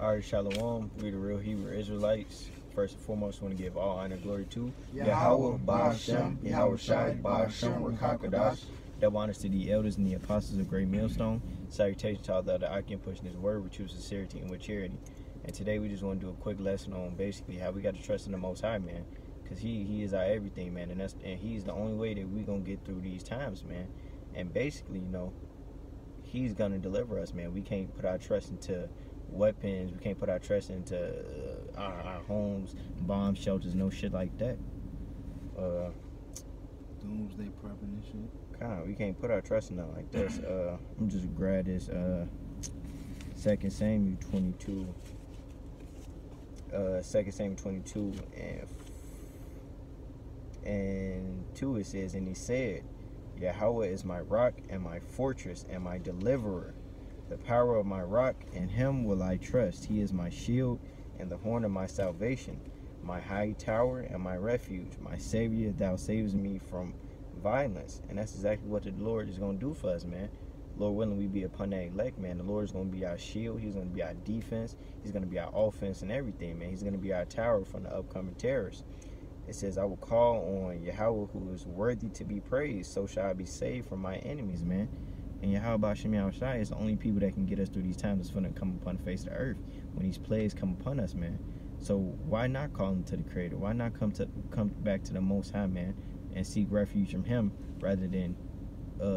Alright, Shalom. We the real Hebrew Israelites. First and foremost, want to give all honor and glory to Yahweh, Ba'ashem, Yahweh Shai, Ba'ashem, Rakakadash. Double honors to the elders and the apostles of Great Millstone. Salutations to all the other Akim pushing his word with true sincerity and with charity. And today we just want to do a quick lesson on basically how we got to trust in the Most High, man. Because he is our everything, man. And he's the only way that we going to get through these times, man. And basically, he's going to deliver us, man. We can't put our trust into weapons. We can't put our trust into our homes, bomb shelters, no shit like that. Doomsday prepping and shit. We can't put our trust in nothing like this. I'm just grab this 2 Samuel 22. 2 Samuel 22 and 2, it says, and he said, Yahweh is my rock and my fortress and my deliverer, the power of my rock, and him will I trust. He is my shield and the horn of my salvation, my high tower and my refuge, my Savior, thou savest me from violence. And that's exactly what the Lord is going to do for us, man. Lord willing, we be upon that elect, man. The Lord is going to be our shield. He's going to be our defense. He's going to be our offense and everything, man. He's going to be our tower from the upcoming terrorists. It says, I will call on Yahweh, who is worthy to be praised, so shall I be saved from my enemies, man. And Yahweh Ba'ashem Yahweh Shai is the only people that can get us through these times that's going to come upon the face of the earth when these plagues come upon us, man. So why not call him to the Creator? Why not come back to the Most High, man, and seek refuge from him rather than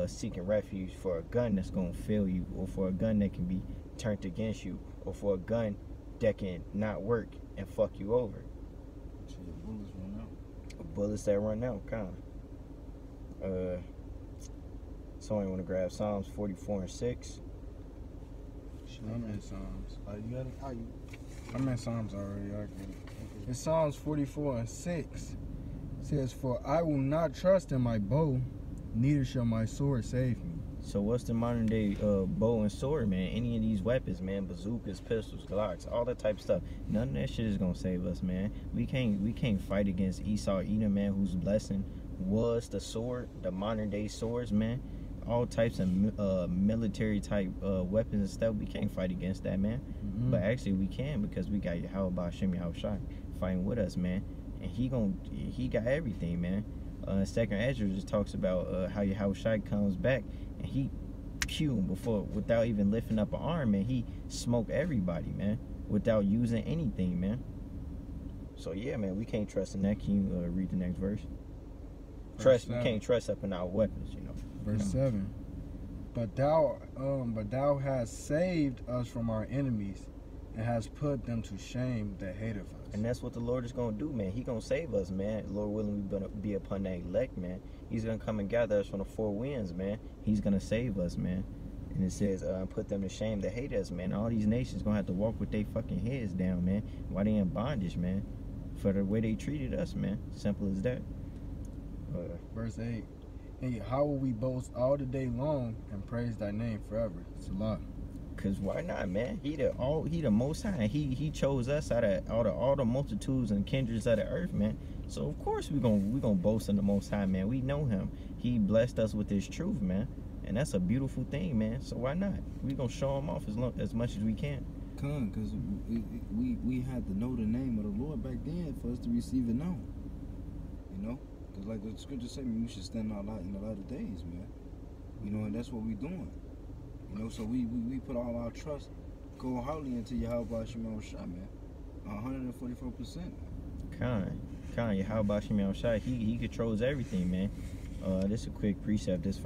seeking refuge for a gun that's going to fail you, or for a gun that can be turned against you, or for a gun that can not work and fuck you over. Bullets run out. Bullets that run out, somebody want to grab Psalms 44 and 6. I'm in Psalms. You got it? I'm in Psalms already. I get it. It's Psalms 44 and 6. It says, for I will not trust in my bow, neither shall my sword save me. So what's the modern day bow and sword, man? Any of these weapons, man, bazookas, pistols, Glocks, all that type of stuff. None of that shit is gonna save us, man. We can't fight against Esau, Edom, man, whose blessing was the sword, the modern day swords, man. All types of military type weapons and stuff. We can't fight against that, man. But actually we can, because we got Yahweh Ba'ashem Yahweh Shai fighting with us, man. And he got everything, man. Second Ezra just talks about how Yahweh Shai comes back and he without even lifting up an arm, man. He smoked everybody, man, without using anything, man. So yeah, man, we can't trust in that. Can you read the next verse? We can't trust up in our weapons, Verse 7. But thou hast saved us from our enemies, and has put them to shame that hate of us. And that's what the Lord is going to do, man. He going to save us, man. Lord willing, we're going to be upon that elect, man. He's going to come and gather us from the four winds, man. He's going to save us, man. And it says, put them to shame that hate us, man. All these nations going to have to walk with their fucking heads down, man, while they in bondage, man, for the way they treated us, man. Simple as that. Verse 8. And how will we boast all the day long and praise thy name forever? Salah. Cause why not, man? He the Most High. He chose us out of all the multitudes and kindreds of the earth, man. So of course we gonna boast in the Most High, man. We know him. He blessed us with his truth, man, and that's a beautiful thing, man. So why not? We gonna show him off as much as we can. Because we had to know the name of the Lord back then for us to receive it now. Because like the scripture say, we should stand out in the latter days, man. And that's what we doing. So we put all our trust wholly into Yahweh Ba'ashem Yahweh Shai, man. 144%. Yahweh Ba'ashem Yahweh Shai, he controls everything, man. This is a quick precept. This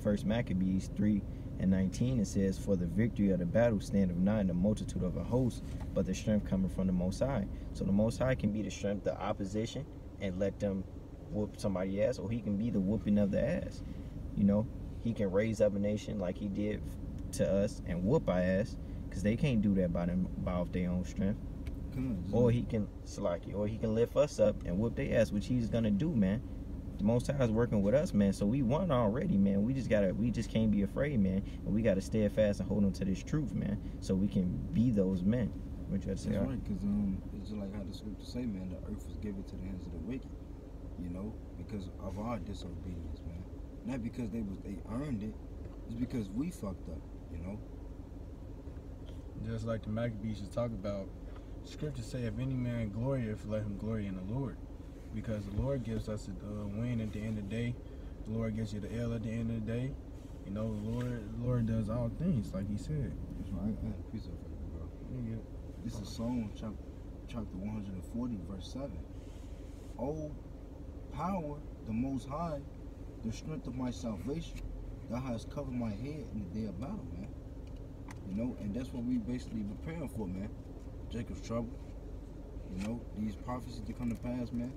first Maccabees 3 and 19, it says, for the victory of the battle standeth not in the multitude of a host, but the strength coming from the Most High. So the Most High can be the strength of the opposition and let them whoop somebody's ass, or he can be the whooping of the ass. He can raise up a nation like he did to us and whoop our ass, because they can't do that by off their own strength. Or he can lift us up and whoop their ass, which he's gonna do, man. The Most High is working with us, man. So we won already, man. We just can't be afraid, man. And we gotta stay fast and hold on to this truth, man, so we can be those men. What you have to say? That's right, because it's just like how the scripture say, man. The earth was given to the hands of the wicked, because of our disobedience, man. Not because they earned it. It's because we fucked up, just like the Maccabees talk about, scriptures say, if any man glorieth, let him glory in the Lord. Because the Lord gives us the win at the end of the day. The Lord gives you the L at the end of the day. You know, the Lord does all things, like he said. That's right. I had a piece of it, bro. Yeah. This is Psalm chapter 140, verse 7. O power, the Most High, the strength of my salvation, thou hast covered my head in the day of battle, man. You know, and that's what we basically preparing for, man. Jacob's trouble. You know, these prophecies to come to pass, man.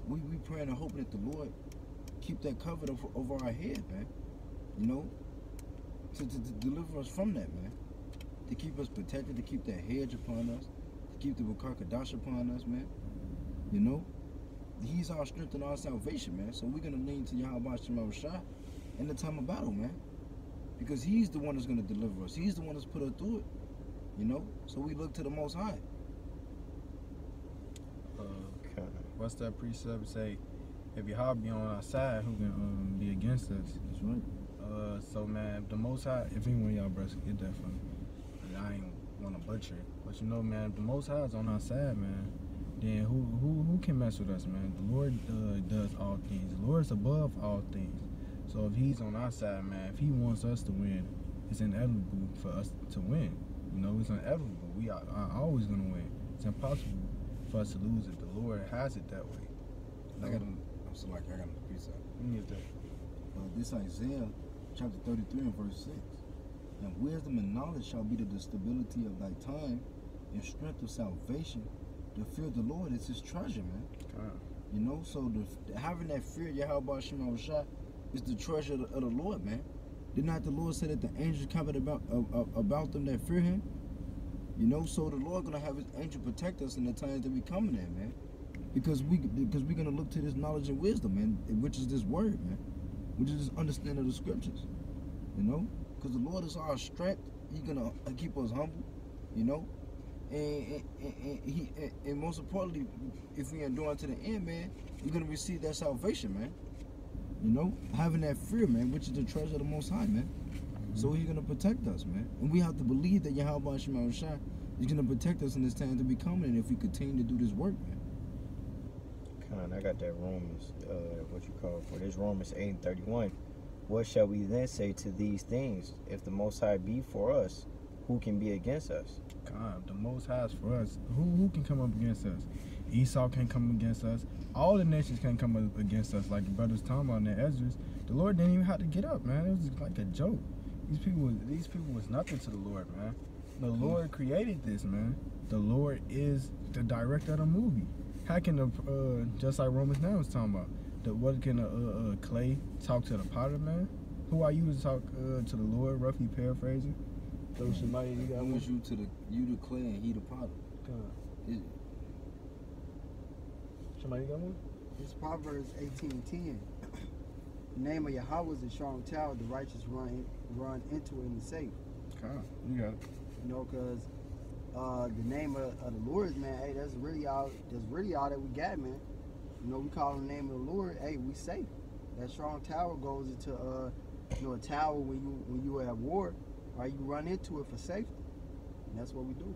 We praying and hoping that the Lord keep that covered over our head, man. You know, to deliver us from that, man. To keep us protected, to keep that hedge upon us, to keep the Bukar Kadash upon us, man. You know, he's our strength and our salvation, man. So we're going to lean to Yahweh Shema Shah in the time of battle, man. Because he's the one that's going to deliver us. He's the one that's put us through it, you know. So we look to the Most High. What's that precept say? If Yahweh be on our side, who can be against us? That's right. So man, the Most High, if anyone of y'all brothers get that from me, I ain't want to butcher it, but you know, man, if the Most High is on our side, man, then who can mess with us, man? The Lord does all things. The Lord is above all things. So if he's on our side, man, if he wants us to win, it's inevitable for us to win. You know, it's inevitable. We are always gonna win. It's impossible for us to lose if the Lord has it that way. I got a piece of it. Let me get that. This Isaiah chapter 33 and verse 6. And wisdom and knowledge shall be the stability of thy time, and strength of salvation. The fear of the Lord is his treasure, man. You know, so having that fear, Yahweh Shema Shah, is the treasure of the Lord, man. Did not the Lord say that the angels covered about them that fear him? You know, so the Lord gonna have his angel protect us in the times that we coming in, man. Because we're gonna look to this knowledge and wisdom, man, which is this word, man, which is this understanding of the scriptures. You know, because the Lord is our strength. He's gonna keep us humble. You know, and most importantly, if we endure to the end, man, you're gonna receive that salvation, man. You know, having that fear, man, which is the treasure of the Most High, man. So he's gonna protect us, man, and we have to believe that Yahweh Shema Shah is gonna protect us in this time to be coming, and if we continue to do this work, man. I got that Romans, Romans 8:31. What shall we then say to these things? If the Most High be for us, who can be against us? God, the Most High is for us. Who can come up against us? Esau can't come against us. All the nations can't come up against us. Like the brothers talking about in the Ezra, the Lord didn't even have to get up, man. It was like a joke. These people was nothing to the Lord, man. The Lord created this, man. The Lord is the director of the movie. How can just like Romans 9 was talking about, what can clay talk to the potter, man? Who are you to talk to the Lord? Roughly paraphrasing. So somebody you got was you the clay and he the potter. Somebody got one? It's Proverbs 18:10. The name of Yahweh is a strong tower. The righteous run into it and is safe. God, you got it. You know, because the name of the Lord, man, hey, that's really all that we got, man. You know, we call the name of the Lord, hey, we safe. That strong tower goes into a tower when you are at war, or you run into it for safety. And that's what we do.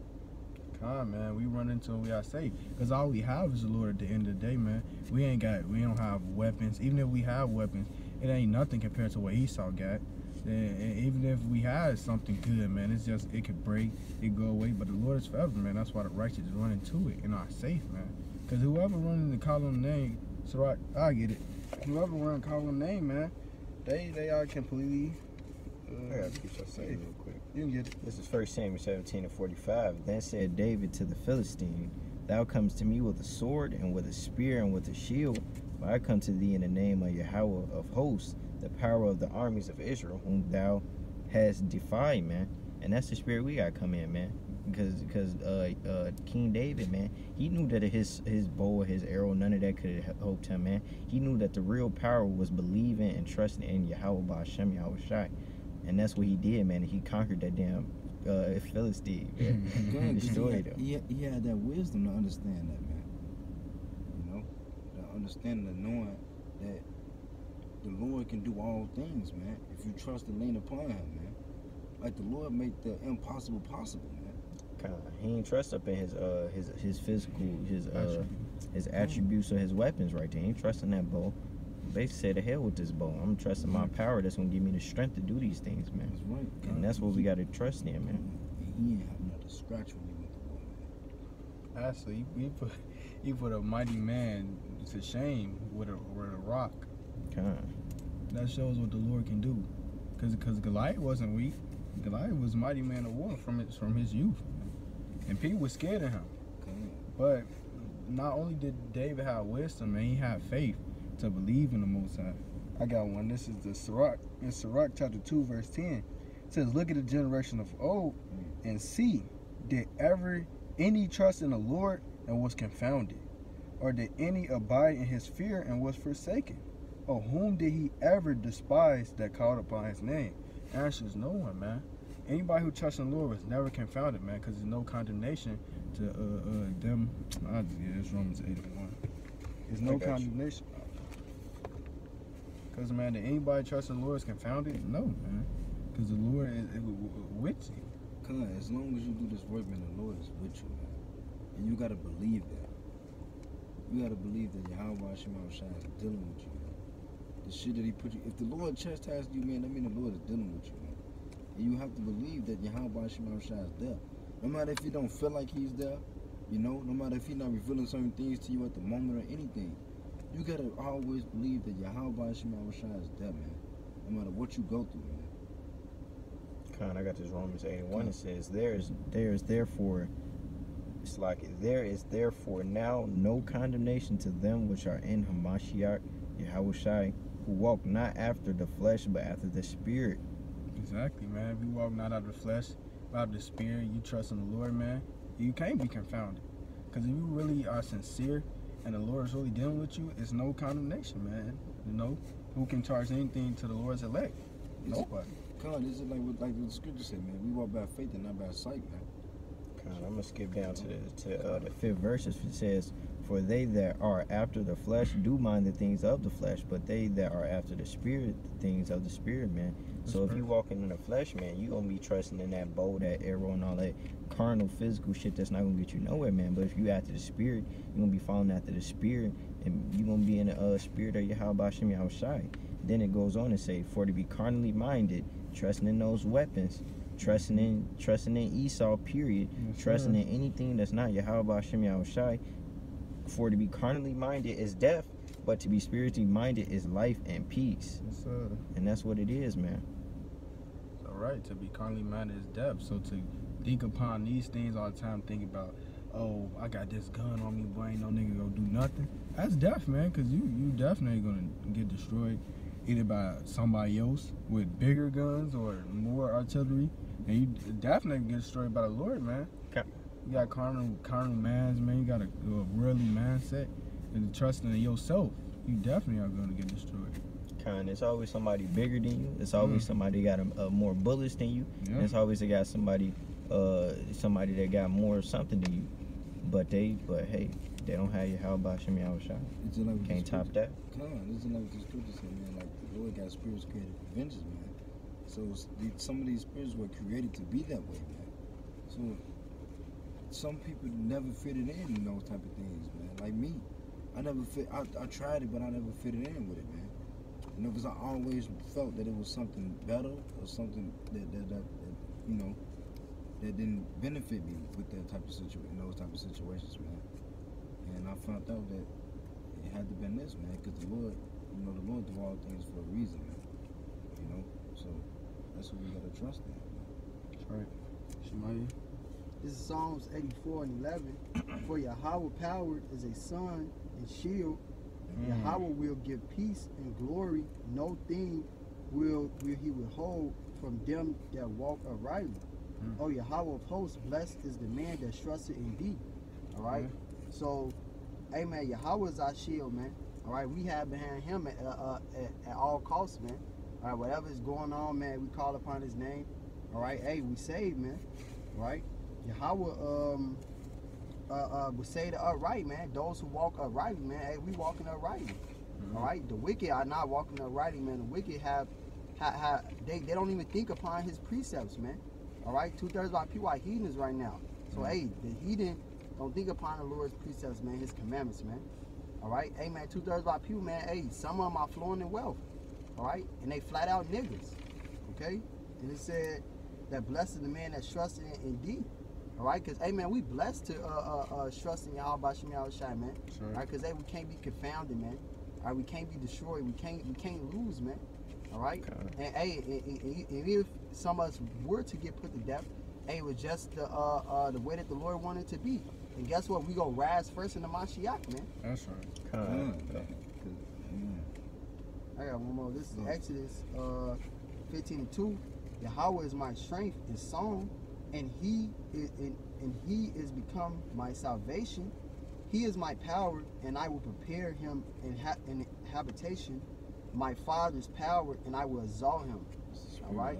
God, man, we run into it, we are safe. Because all we have is the Lord at the end of the day, man. We don't have weapons. Even if we have weapons, it ain't nothing compared to what Esau got. And even if we had something good, man, it's just, it could break, it go away. But the Lord is forever, man. That's why the righteous run into it and are safe, man. Because whoever running to call on the name, so I get it. Whoever run call on the name, man, they are completely I gotta get your say real quick. You can get it. This is 1 Samuel 17:45. Then said David to the Philistine, Thou comest to me with a sword and with a spear and with a shield, but I come to thee in the name of Yahweh of hosts, the power of the armies of Israel, whom thou hast defied, man. And that's the spirit we gotta come in, man. Because King David, man, he knew that his bow, his arrow, none of that could have helped him, man. He knew that the real power was believing and trusting in Yahweh Ba'ashem Yahweh Shai. And that's what he did, man. He conquered that damn Philistine, man. Destroyed him. He had that wisdom to understand that, man. You know, the understanding of knowing that the Lord can do all things, man. If you trust and lean upon him, man. Like the Lord make the impossible possible, man. He ain't trust up in his physical, his attributes or his weapons right there. He ain't trusting that bow. Basically said, to hell with this bow. I'm trusting my power that's gonna give me the strength to do these things, man. That's right. And that's what we gotta trust in, man. And he ain't have another scratch when he went to war, man. Actually, he put a mighty man to shame with a rock. That shows what the Lord can do. Because Goliath wasn't weak. Goliath was a mighty man of war from his youth. And people were scared of him. But not only did David have wisdom, man, he had faith to believe in the Most High. I got one. This is the Sirach. In Sirach chapter 2, verse 10. It says, look at the generation of old and see, did ever any trust in the Lord and was confounded? Or did any abide in his fear and was forsaken? Or whom did he ever despise that called upon his name? The answer is no one, man. Anybody who trusts in the Lord was never confounded, man, because there's no condemnation to them. It's Romans 8:1. There's no condemnation. Because, man, did anybody trust in the Lord is confounded? No, man. Because the Lord is with you. Cause as long as you do this work, man, the Lord is with you, man. And you gotta believe that. You gotta believe that Yahweh Shema Shai is dealing with you, man. The shit that he put you, if the Lord chastised you, man, that mean the Lord is dealing with you, man. And you have to believe that Yahweh Shema Shai is there. No matter if you don't feel like he's there, you know, no matter if he's not revealing certain things to you at the moment or anything, you gotta always believe that Yahweh Shema Shai is there, man. No matter what you go through, man. I got this Romans 8:1. It says, there is therefore now no condemnation to them which are in Hamashiach Yahushai, who walk not after the flesh but after the spirit. Exactly, man. If you walk not out of the flesh, but out of the spirit, you trust in the Lord, man, you can't be confounded. Because if you really are sincere and the Lord is really dealing with you, it's no condemnation, man. You know, who can charge anything to the Lord's elect? Nobody. God, this is like what the scripture said, man. We walk by faith and not by sight, man. I'm gonna skip down to the 5th verse. It says, for they that are after the flesh do mind the things of the flesh, but they that are after the spirit, the things of the spirit, man. So if you walking in the flesh, man, you gonna be trusting in that bow, that arrow, and all that carnal, physical shit that's not gonna get you nowhere, man. But if you after the spirit, you're gonna be following after the spirit, and you're gonna be in the spirit of Yahweh Shem Yahushai. Then it goes on to say, for to be carnally minded, trusting in those weapons, trusting in Esau, period, trusting in anything that's not Yahweh Shem Yahushai. For to be carnally minded is death, but to be spiritually minded is life and peace. Yes, sir. And that's what it is, man. It's all right. To be carnally minded is death. So to think upon these things all the time, think about, oh, I got this gun on me, boy, ain't no nigga gonna do nothing. That's death, man, because you definitely gonna get destroyed either by somebody else with bigger guns or more artillery. And you definitely get destroyed by the Lord, man. Okay. You got carnal minds, man. You got a worldly mindset and trusting in yourself. You definitely are going to get destroyed. It's always somebody bigger than you. It's always somebody that got more bullets than you. Yeah. And it's always got somebody that got more something than you. But hey, they don't have Yahweh Shem Yahushai. Like can't top that. It's like what the scripture said, man. Like the Lord got spirits created for vengeance, man. So some of these spirits were created to be that way, man. So some people never fitted in those type of things, man. Like me, I never fit. I tried it, but I never fitted in with it, man. You know, because I always felt that it was something better or something that you know, that didn't benefit me with that type of situation, those type of situations, man. And I found out that it had to been this, man, because the Lord, you know, the Lord do all things for a reason, man. You know, so that's what we gotta trust in, man. That's right. Shemaiah. This is Psalms 84 and 11. For Yahweh power is a sun and shield. Yahweh will give peace and glory. No thing will he withhold from them that walk uprightly. Oh, Yahweh of hosts, blessed is the man that trusted in thee. All right? So, hey, man, Yahweh is our shield, man. All right? We have behind him at all costs, man. All right? Whatever is going on, man, we call upon his name. All right? Hey, we saved, man. All right? Yahweh would say the upright, man. Those who walk uprightly, man. Hey, we walking uprightly. All right? The wicked are not walking uprightly, man. The wicked they don't even think upon his precepts, man. All right? 2/3 of our people are heathens right now. So, hey, the heathen don't think upon the Lord's precepts, man, his commandments, man. All right? Hey, man, 2/3 of our people, man, hey, some of them are flowing in wealth. All right? And they flat out niggas. Okay? And it said that blessed is the man that's trusting in thee. All right? Because, hey, man, we blessed to trust in Yahweh Shem Yahushai, man. Sure. All right? Because, hey, we can't be confounded, man. All right? We can't be destroyed. We can't lose, man. All right? Okay. And, hey, and if some of us were to get put to death, hey, it was just the way that the Lord wanted it to be. And guess what? We gonna rise first in the Mashiach, man. That's right. I got one more. This is Exodus 15:2. Yahweh is my strength and song, and he is become my salvation. He is my power, and I will prepare him in habitation, my father's power, and I will exalt him. All right?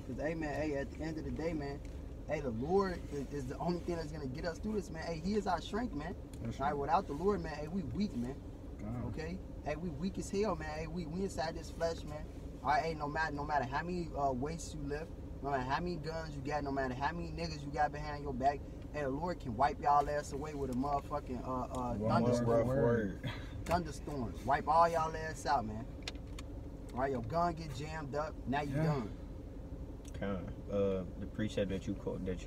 Because, hey, man, hey, at the end of the day, man, hey, the Lord is the only thing that's going to get us through this, man. Hey, he is our strength, man. That's All right, right. without the Lord, man, hey, we weak, man. God. Okay? Hey, we weak as hell, man. Hey, we inside this flesh, man. All right, hey, no matter how many weights you lift, no matter how many guns you got, no matter how many niggas you got behind your back, hey, the Lord can wipe y'all ass away with a motherfucking One more thunderstorm. rough word. Thunderstorms. Wipe all y'all ass out, man. All right, your gun get jammed up. Now you done. The precept that you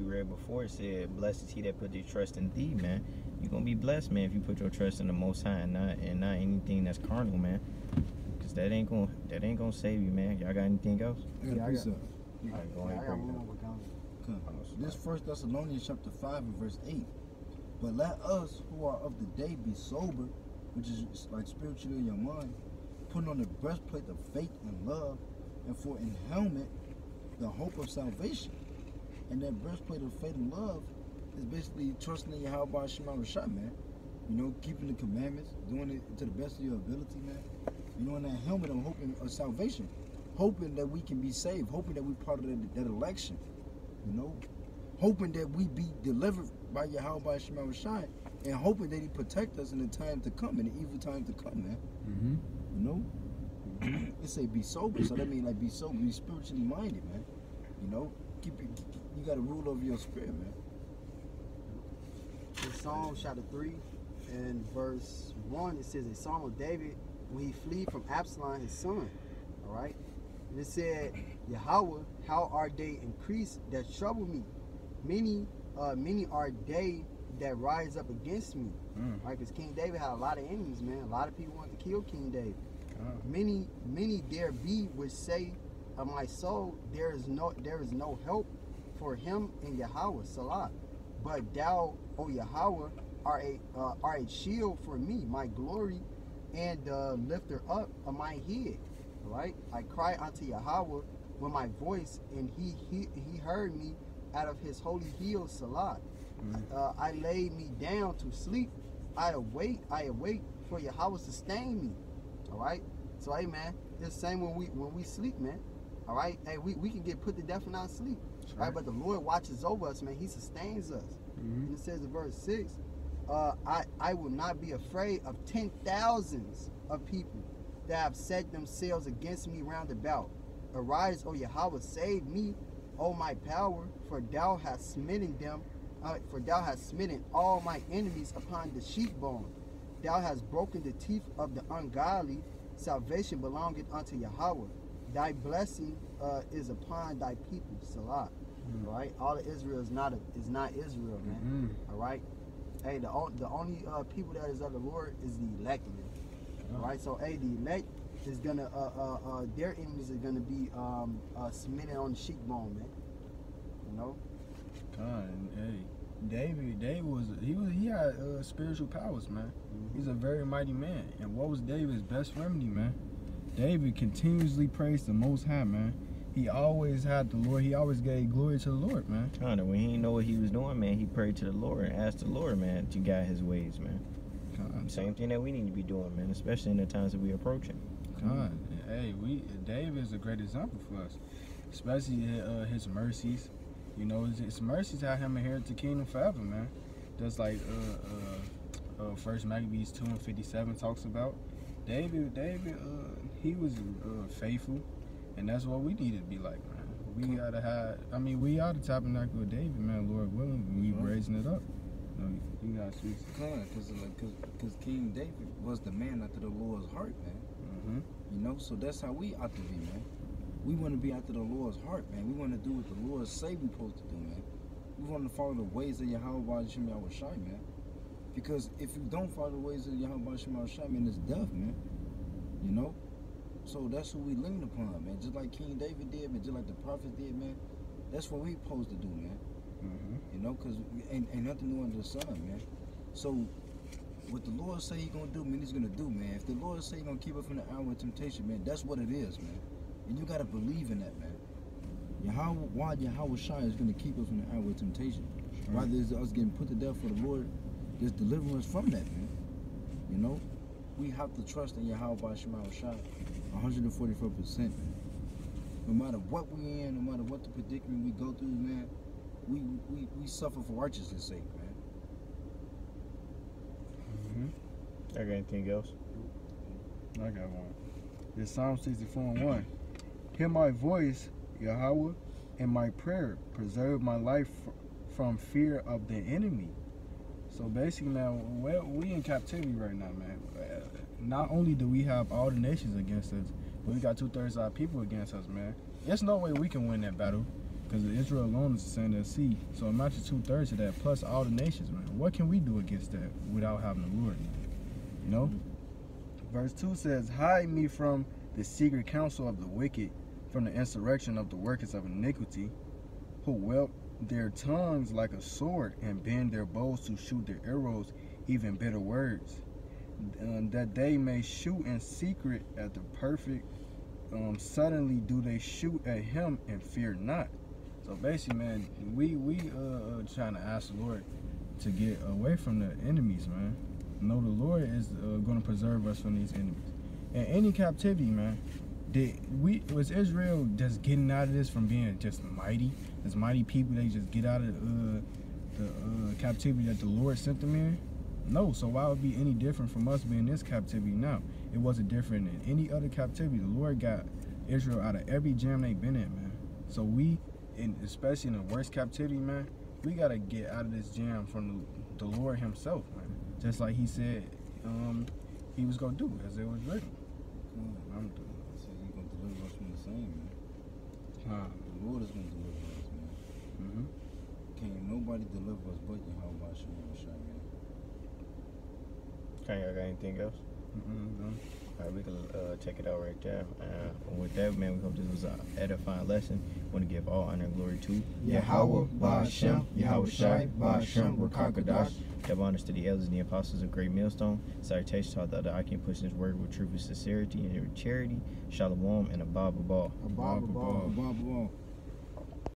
read before said, "Blessed is he that put his trust in thee, man." You're gonna be blessed, man, if you put your trust in the Most High and not anything that's carnal, man. Cause that ain't gonna save you, man. Y'all got anything else? I got a Yeah, I got- precept. All right, go I ahead, got break one it more down. gun. This 1 Thessalonians chapter 5 and verse 8. But let us who are of the day be sober, which is like spiritually in your mind, putting on the breastplate of faith and love, and for in helmet the hope of salvation. And that breastplate of faith and love is basically trusting in Yahweh Shema Rashad, man. You know, keeping the commandments, doing it to the best of your ability, man. You know, in that helmet of hoping of salvation, hoping that we can be saved, hoping that we're part of that election. You know, hoping that we be delivered by Yahweh Shema Rashad, and hoping that he protect us in the time to come, in the evil time to come, man. Mm-hmm. You know, it say be sober, so that means like be sober, be spiritually minded, man. You know, you got to rule over your spirit, man. In Psalm chapter 3 and verse 1, it says a Psalm of David when he fled from Absalom, his son. All right? And it said, Yahweh, how are they increased that trouble me? Many are they that rise up against me. Right? Because King David had a lot of enemies, man. A lot of people wanted to kill King David. Many there be which say of my soul, there is no help for him in Yahweh, Salah. But thou, O Yahweh, are a shield for me, my glory, and the lifter up of my head. Right? I cry unto Yahweh with my voice, and he heard me out of his holy hill, Salah. I laid me down to sleep. I await for Yahweh to sustain me. All right. So hey, man, it's the same when we sleep, man. All right. Hey, we can get put to death in our sleep. Sure. Right. But the Lord watches over us, man. He sustains us. Mm-hmm. And it says in verse 6, I will not be afraid of 10,000s of people that have set themselves against me round about. Arise, O Yahweh, save me, O my power, for thou hast smitten them. For thou hast smitten all my enemies upon the cheekbone. Thou hast broken the teeth of the ungodly. Salvation belongeth unto Yahweh. Thy blessing is upon thy people. Salah. Mm-hmm. All right. All of Israel is not Israel, man. Mm-hmm. All right. Hey, the only people that is of the Lord is the elect, man. All right. So hey, the elect is gonna their enemies are gonna be smitten on the cheekbone, man. You know. Hey, David he had spiritual powers, man. He's a very mighty man. And what was David's best remedy, man? David continuously praised the Most High, man. He always had the Lord. He always gave glory to the Lord, man. Kinda, when he didn't know what he was doing, man, he prayed to the Lord and asked the Lord, man, to guide his ways, man. Same thing that we need to be doing, man, especially in the times that we're approaching. God, hey, David is a great example for us, especially his mercies. You know, his mercies had him inherit the kingdom forever, man. Just like First Maccabees 2:57 talks about. David, he was faithful, and that's what we need to be like, man. we gotta have. I mean, we are the tabernacle of David, man. Lord willing, we raising it up. You gotta speak. Because King David was the man after the Lord's heart, man. Mm-hmm. You know, so that's how we ought to be, man. We want to be after the Lord's heart, man. We want to do what the Lord say we supposed to do, man. We want to follow the ways of Yahweh Hashem Yahushai, man. Because if you don't follow the ways of Yahweh Hashem Yahushai, man, it's death, man. You know? So that's who we lean upon, man. Just like King David did, man. Just like the prophets did, man. That's what we supposed to do, man. Mm-hmm. You know, because ain't nothing new under the sun, man. So what the Lord say he gonna do, man, he's gonna do, man. If the Lord say he gonna keep us from the hour of temptation, man, that's what it is, man. And you gotta believe in that, man. Yahweh Shai is gonna keep us from the hour of temptation. Sure. Rather is us getting put to death for the Lord, just delivering us from that, man. You know, we have to trust in Yahweh Shai 144%, man. No matter what we in, no matter what the predicament we go through, man, we suffer for righteousness' sake, man. Mm-hmm. I got anything else? I got one. It's Psalm 64:1. Hear my voice, Yahweh, and my prayer. Preserve my life from fear of the enemy. So basically, man, we in captivity right now, man. Not only do we have all the nations against us, but we got 2/3 of our people against us, man. There's no way we can win that battle because Israel alone is the sand of the sea. So imagine 2/3 of that plus all the nations, man. What can we do against that without having the Lord? You know? Verse 2 says, hide me from the secret counsel of the wicked, from the insurrection of the workers of iniquity, who whelp their tongues like a sword and bend their bows to shoot their arrows, even bitter words, that they may shoot in secret at the perfect. Suddenly do they shoot at him and fear not. So basically, man, we trying to ask the Lord to get away from the enemies, man. No, the Lord is going to preserve us from these enemies. And any captivity, man, was Israel just getting out of this from being just mighty? As mighty people, they just get out of the captivity that the Lord sent them in? No, so why would it be any different from us being in this captivity now? It wasn't different in any other captivity. The Lord got Israel out of every jam they've been in, man. So we, especially in the worst captivity, man, we got to get out of this jam from the Lord himself, man. Just like he said he was going to do, as it was written. I'm doing it. So he's going to deliver us from the same, man. The Lord is going to deliver us, man. Mm-hmm. Can't nobody deliver us but Yahweh Shai, man. Okay, I got anything else? Mm-hmm. All right, we can check it out right there. With that, man, we hope this was an edifying lesson. We want to give all honor and glory to Yahweh, Ba'ashem, Yahweh Shai, Ba'ashem, Rakakadash. Give honors to the elders and the apostles of Great Millstone. Salutations to all the other Akim pushing his word with truth and sincerity and charity. Shalom and Abba Ball. Abba Ball. Abba Ball.